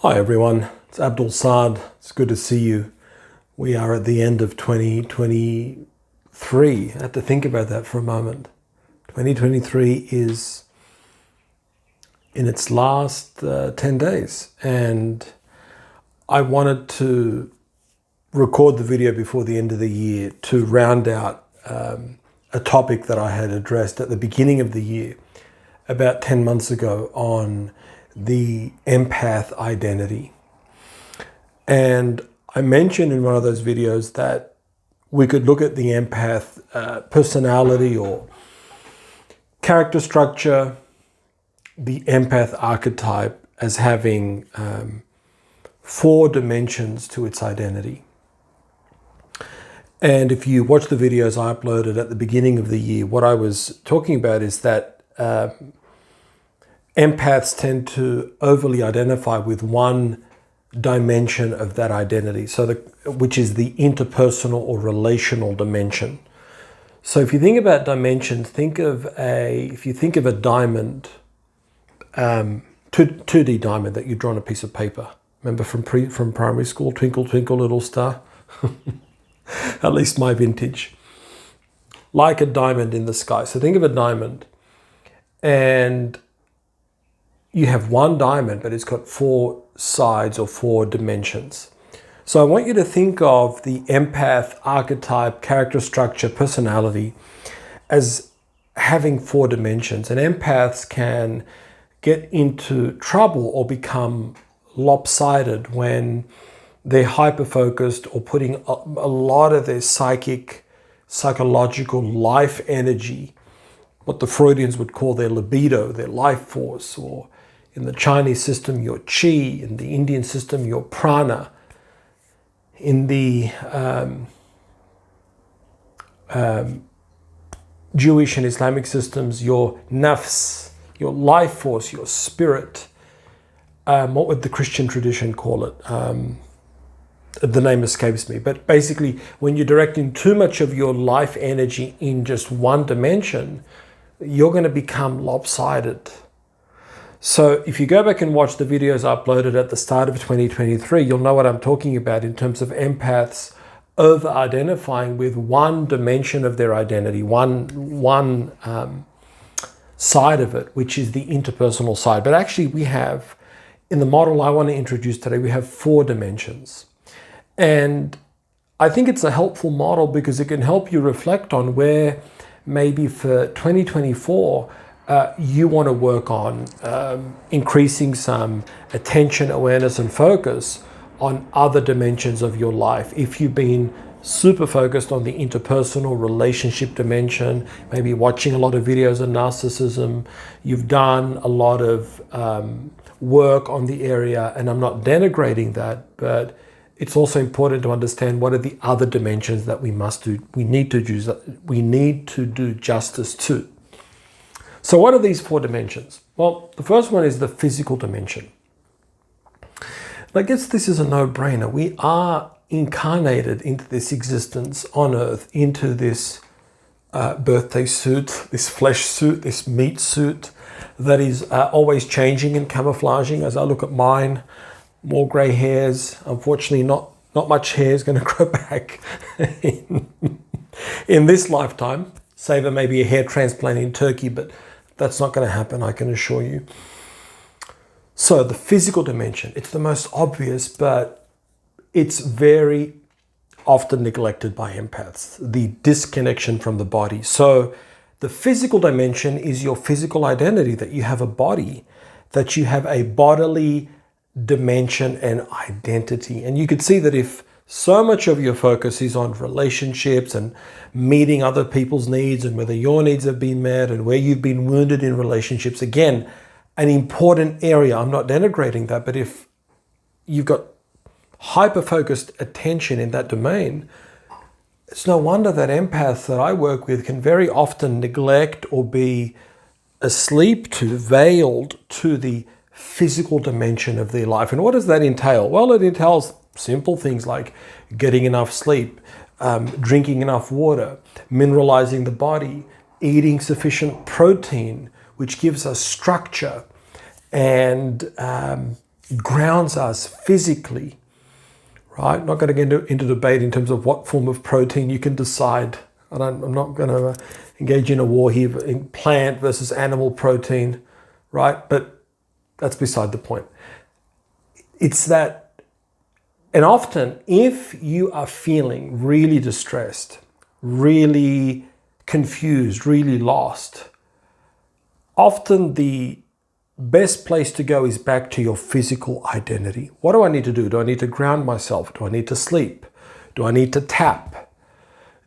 Hi everyone, it's Abdul Saad. It's good to see you. We are at the end of 2023. I had to think about that for a moment. 2023 is in its last 10 days, and I wanted to record the video before the end of the year to round out a topic that I had addressed at the beginning of the year about 10 months ago on the empath identity. And I mentioned in one of those videos that we could look at the empath personality or character structure, the empath archetype, as having 4 dimensions to its identity. And if you watch the videos I uploaded at the beginning of the year, what I was talking about is that empaths tend to overly identify with one dimension of that identity, which is the interpersonal or relational dimension. So if you think about dimensions, if you think of a diamond, 2D diamond that you draw on a piece of paper. Remember from primary school, Twinkle Twinkle Little Star? At least my vintage. Like a diamond in the sky. So think of a diamond, and you have one diamond, but it's got 4 sides or 4 dimensions. So I want you to think of the empath archetype, character structure, personality as having 4 dimensions. And empaths can get into trouble or become lopsided when they're hyper-focused or putting a lot of their psychological life energy, what the Freudians would call their libido, their life force, or in the Chinese system, your chi; in the Indian system, your prana; in the Jewish and Islamic systems, your nafs, your life force, your spirit. What would the Christian tradition call it? The name escapes me. But basically, when you're directing too much of your life energy in just one dimension, you're going to become lopsided. So if you go back and watch the videos I uploaded at the start of 2023, you'll know what I'm talking about in terms of empaths over-identifying with one dimension of their identity, one side of it, which is the interpersonal side. But actually we have, in the model I want to introduce today, we have 4 dimensions. And I think it's a helpful model because it can help you reflect on where maybe for 2024, you want to work on increasing some attention, awareness, and focus on other dimensions of your life. If you've been super focused on the interpersonal relationship dimension, maybe watching a lot of videos on narcissism, you've done a lot of work on the area, and I'm not denigrating that, but it's also important to understand what are the other dimensions that we need to do justice to. So what are these 4 dimensions? Well, the first one is the physical dimension. And I guess this is a no-brainer. We are incarnated into this existence on Earth, into this birthday suit, this flesh suit, this meat suit that is always changing and camouflaging. As I look at mine, more grey hairs. Unfortunately, not much hair is going to grow back in this lifetime. Save maybe a hair transplant in Turkey, but that's not going to happen, I can assure you. So the physical dimension, it's the most obvious, but it's very often neglected by empaths, the disconnection from the body. So the physical dimension is your physical identity, that you have a body, that you have a bodily dimension and identity. And you could see that if so much of your focus is on relationships and meeting other people's needs and whether your needs have been met and where you've been wounded in relationships, again, an important area. I'm not denigrating that, but if you've got hyper-focused attention in that domain, it's no wonder that empaths that I work with can very often neglect or be asleep to, veiled to the physical dimension of their life. And what does that entail? Well, it entails simple things like getting enough sleep, drinking enough water, mineralizing the body, eating sufficient protein, which gives us structure, and grounds us physically, right? Not going to get into debate in terms of what form of protein you can decide. I'm not going to engage in a war here in plant versus animal protein, right? But that's beside the point. It's that, and often if you are feeling really distressed, really confused, really lost, often the best place to go is back to your physical identity. What do I need to do? Do I need to ground myself? Do I need to sleep? Do I need to tap?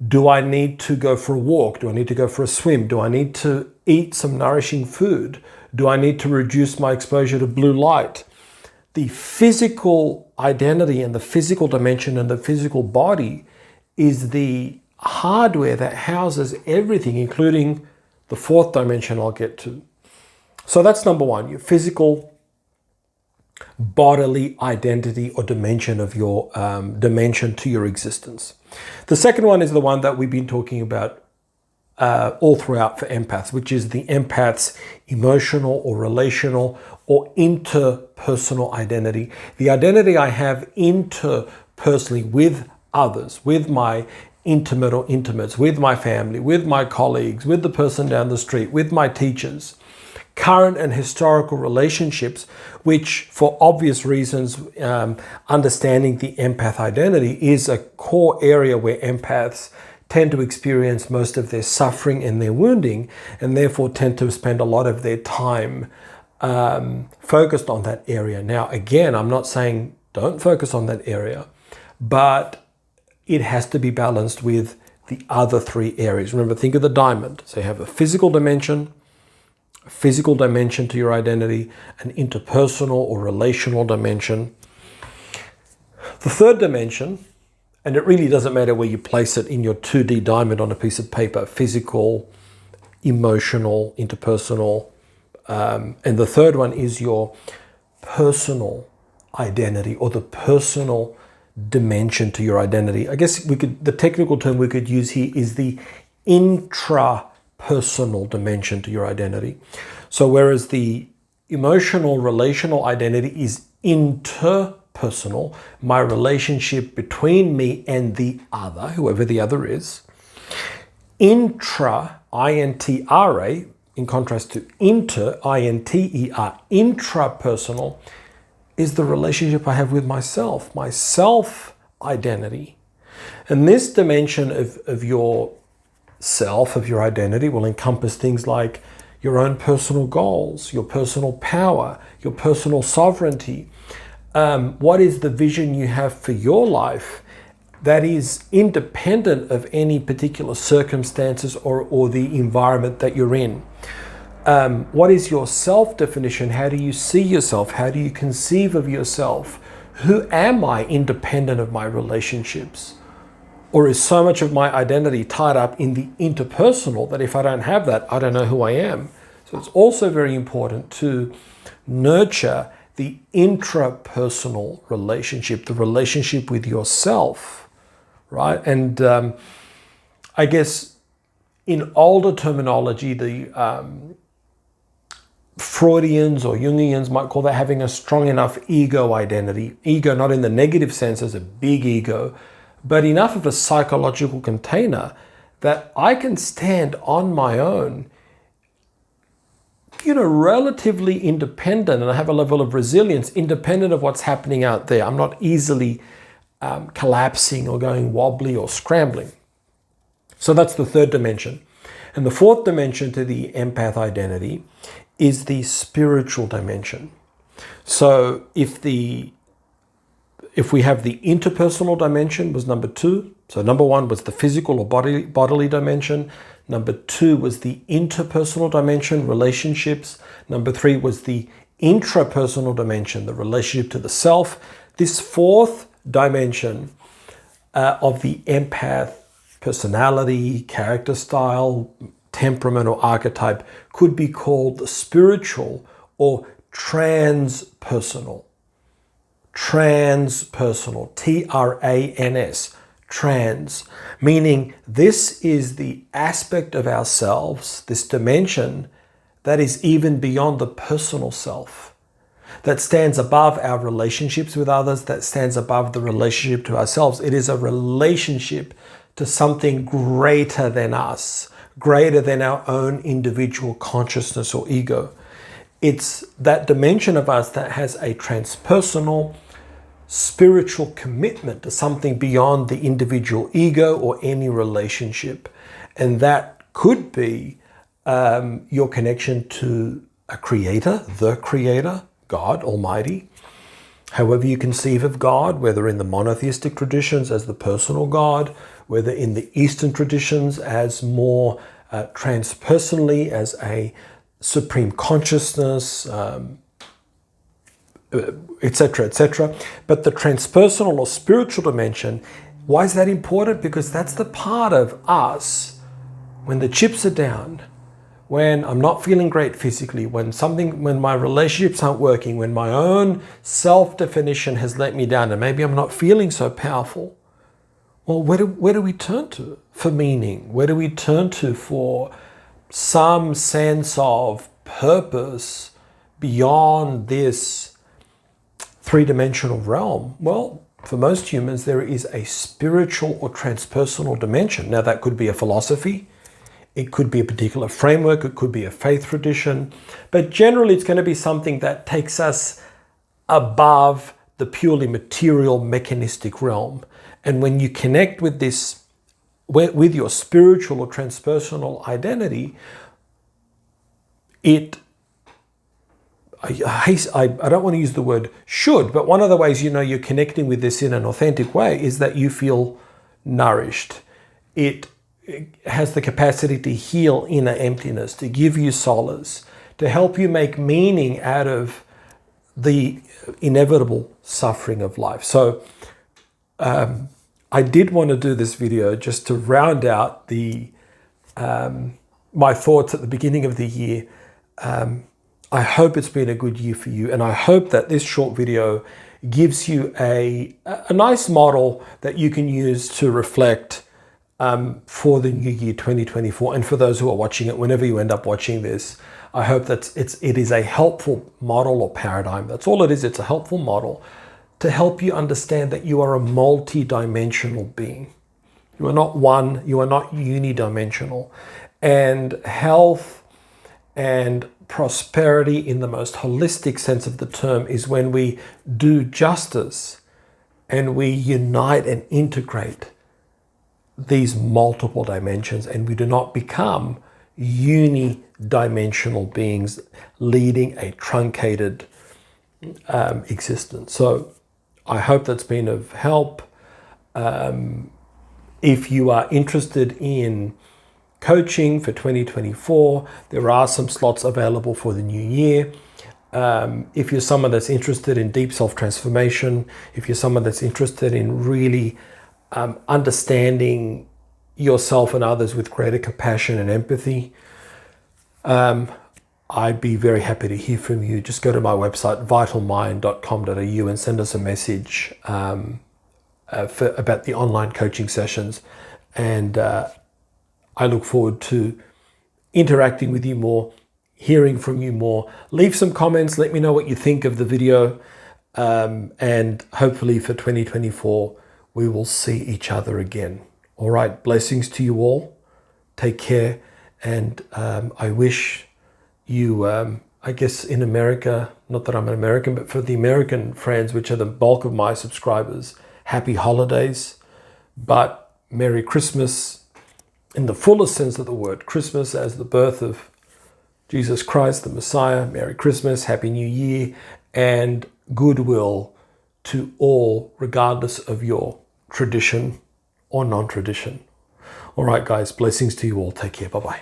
Do I need to go for a walk? Do I need to go for a swim? Do I need to eat some nourishing food? Do I need to reduce my exposure to blue light? The physical identity and the physical dimension and the physical body is the hardware that houses everything, including the fourth dimension I'll get to. So that's number one, your physical bodily identity or dimension of your dimension to your existence. The second one is the one that we've been talking about all throughout for empaths, which is the empath's emotional or relational or interpersonal identity. The identity I have interpersonally with others, with my intimate or intimates, with my family, with my colleagues, with the person down the street, with my teachers. Current and historical relationships, which for obvious reasons, understanding the empath identity is a core area where empaths tend to experience most of their suffering and their wounding, and therefore tend to spend a lot of their time focused on that area. Now, again, I'm not saying don't focus on that area, but it has to be balanced with the other three areas. Remember, think of the diamond. So you have a physical dimension to your identity, an interpersonal or relational dimension. The third dimension, and it really doesn't matter where you place it in your 2D diamond on a piece of paper, physical, emotional, interpersonal, and the third one is your personal identity or the personal dimension to your identity. I guess the technical term we could use here is the intrapersonal dimension to your identity. So whereas the emotional relational identity is interpersonal, my relationship between me and the other, whoever the other is, I-N-T-R-A, in contrast to I-N-T-E-R, intrapersonal, is the relationship I have with myself, my self-identity. And this dimension of your self, of your identity, will encompass things like your own personal goals, your personal power, your personal sovereignty. What is the vision you have for your life that is independent of any particular circumstances or the environment that you're in? What is your self-definition? How do you see yourself? How do you conceive of yourself? Who am I independent of my relationships? Or is so much of my identity tied up in the interpersonal that if I don't have that, I don't know who I am? So it's also very important to nurture the intrapersonal relationship, the relationship with yourself, right? And I guess in older terminology, the Freudians or Jungians might call that having a strong enough ego identity. Ego, not in the negative sense as a big ego, but enough of a psychological container that I can stand on my own, relatively independent, and I have a level of resilience independent of what's happening out there. I'm not easily collapsing or going wobbly or scrambling. So that's the third dimension. And the fourth dimension to the empath identity is the spiritual dimension. So if we have the interpersonal dimension was number 2. So number 1 was the physical or bodily dimension. Number 2 was the interpersonal dimension, relationships. Number 3 was the intrapersonal dimension, the relationship to the self. This fourth dimension of the empath personality, character style, temperament or archetype could be called the spiritual or transpersonal. Transpersonal, T-R-A-N-S, trans, meaning this is the aspect of ourselves, this dimension that is even beyond the personal self. that stands above our relationships with others, that stands above the relationship to ourselves. It is a relationship to something greater than us, greater than our own individual consciousness or ego. It's that dimension of us that has a transpersonal, spiritual commitment to something beyond the individual ego or any relationship. And that could be your connection to a creator, the creator, God Almighty. However you conceive of God, whether in the monotheistic traditions as the personal God, whether in the Eastern traditions as more transpersonally, as a supreme consciousness, etc., etc. But the transpersonal or spiritual dimension, why is that important? Because that's the part of us when the chips are down, when I'm not feeling great physically, when my relationships aren't working, when my own self-definition has let me down and maybe I'm not feeling so powerful. Well, where do we turn to for meaning? Where do we turn to for some sense of purpose beyond this three-dimensional realm? Well, for most humans, there is a spiritual or transpersonal dimension. Now, that could be a philosophy. It could be a particular framework. It could be a faith tradition. But generally, it's going to be something that takes us above the purely material, mechanistic realm. And when you connect with this, with your spiritual or transpersonal identity, I don't want to use the word should, but one of the ways you know you're connecting with this in an authentic way is that you feel nourished. It has the capacity to heal inner emptiness, to give you solace, to help you make meaning out of the inevitable suffering of life. So I did want to do this video just to round out my thoughts at the beginning of the year. I hope it's been a good year for you, and I hope that this short video gives you a nice model that you can use to reflect for the new year 2024. And for those who are watching it, whenever you end up watching this, I hope that it is a helpful model or paradigm. That's all it is. It's a helpful model to help you understand that you are a multi-dimensional being. You are not one, you are not unidimensional. And health and prosperity in the most holistic sense of the term is when we do justice and we unite and integrate these multiple dimensions, and we do not become unidimensional beings leading a truncated existence. So I hope that's been of help. If you are interested in coaching for 2024, there are some slots available for the new year. If you're someone that's interested in deep self-transformation, if you're someone that's interested in really understanding yourself and others with greater compassion and empathy, I'd be very happy to hear from you. Just go to my website, vitalmind.com.au, and send us a message about the online coaching sessions. And I look forward to interacting with you more, hearing from you more. Leave some comments. Let me know what you think of the video. And hopefully for 2024, we will see each other again. All right. Blessings to you all. Take care. And I wish you, I guess in America, not that I'm an American, but for the American friends, which are the bulk of my subscribers, happy holidays, but Merry Christmas in the fullest sense of the word. Christmas as the birth of Jesus Christ, the Messiah. Merry Christmas, Happy New Year, and goodwill to all, regardless of your tradition or non-tradition. All right, guys, blessings to you all. Take care. Bye-bye.